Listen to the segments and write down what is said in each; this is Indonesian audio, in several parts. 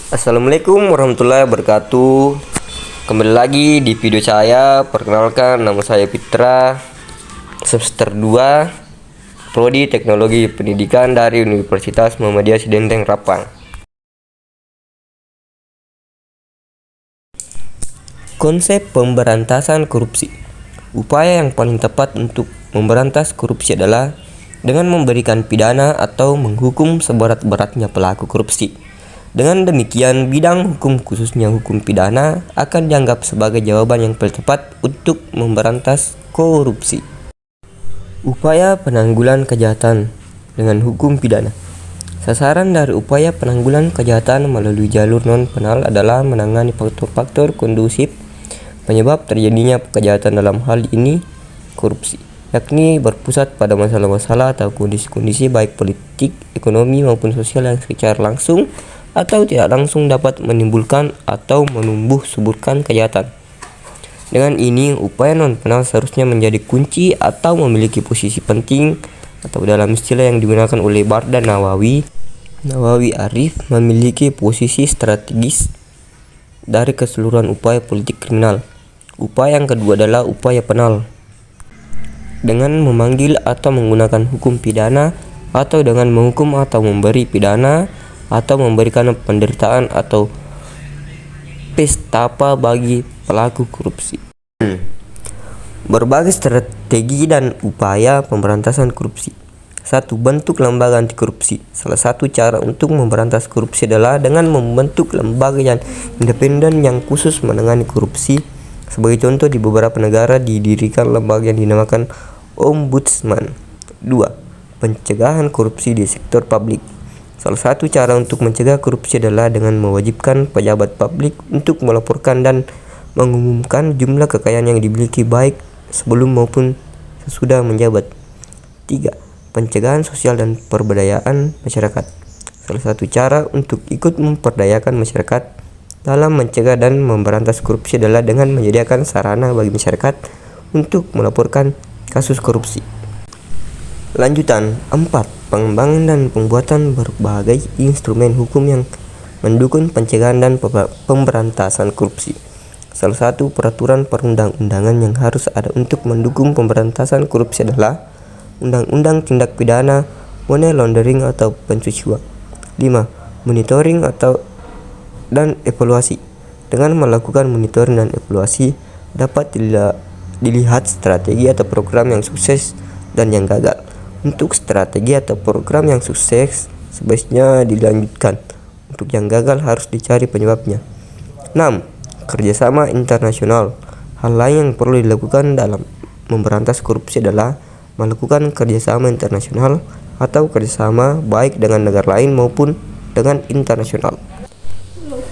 Assalamualaikum warahmatullahi wabarakatuh. Kembali lagi di video saya. Perkenalkan, nama saya Fitra, semester 2 Prodi Teknologi Pendidikan dari Universitas Muhammadiyah Sidenteng Rapang. Konsep pemberantasan korupsi. Upaya yang paling tepat untuk memberantas korupsi adalah dengan memberikan pidana atau menghukum seberat-beratnya pelaku korupsi. Dengan demikian, bidang hukum khususnya hukum pidana akan dianggap sebagai jawaban yang paling tepat untuk memberantas korupsi. Upaya penanggulan kejahatan dengan hukum pidana. Sasaran dari upaya penanggulan kejahatan melalui jalur non-penal adalah menangani faktor-faktor kondusif penyebab terjadinya kejahatan, dalam hal ini korupsi, yakni berpusat pada masalah-masalah atau kondisi-kondisi baik politik, ekonomi maupun sosial yang secara langsung atau tidak langsung dapat menimbulkan atau menumbuh suburkan kejahatan. Dengan ini, upaya non-penal seharusnya menjadi kunci atau memiliki posisi penting, atau dalam istilah yang digunakan oleh Barda Nawawi Arif, memiliki posisi strategis dari keseluruhan upaya politik kriminal. Upaya yang kedua adalah upaya penal. Dengan memanggil atau menggunakan hukum pidana, atau dengan menghukum atau memberi pidana atau memberikan penderitaan atau pestapa bagi pelaku korupsi. Berbagai strategi dan upaya pemberantasan korupsi. 1. Bentuk lembaga anti korupsi. Salah satu cara untuk memberantas korupsi adalah dengan membentuk lembaga yang independen yang khusus menangani korupsi. Sebagai contoh, di beberapa negara didirikan lembaga yang dinamakan Ombudsman. 2. Pencegahan korupsi di sektor publik. Salah satu cara untuk mencegah korupsi adalah dengan mewajibkan pejabat publik untuk melaporkan dan mengumumkan jumlah kekayaan yang dimiliki baik sebelum maupun sesudah menjabat. 3. Pencegahan sosial dan pemberdayaan masyarakat. Salah satu cara untuk ikut memperdayakan masyarakat dalam mencegah dan memberantas korupsi adalah dengan menyediakan sarana bagi masyarakat untuk melaporkan kasus korupsi. Lanjutan. 4. Pengembangan dan pembuatan berbagai instrumen hukum yang mendukung pencegahan dan pemberantasan korupsi. Salah satu peraturan perundang-undangan yang harus ada untuk mendukung pemberantasan korupsi adalah Undang-Undang Tindak Pidana Money Laundering atau pencucian uang. 5. Monitoring dan evaluasi. Dengan melakukan monitoring dan evaluasi dapat dilihat strategi atau program yang sukses dan yang gagal. Untuk strategi atau program yang sukses sebaiknya dilanjutkan. Untuk yang gagal harus dicari penyebabnya. 6. Kerjasama internasional. Hal lain yang perlu dilakukan dalam memberantas korupsi adalah melakukan kerjasama internasional atau kerjasama baik dengan negara lain maupun dengan internasional.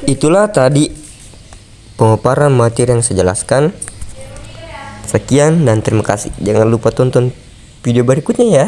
Itulah tadi pemaparan materi yang saya jelaskan. Sekian dan terima kasih. Jangan lupa tonton video berikutnya ya.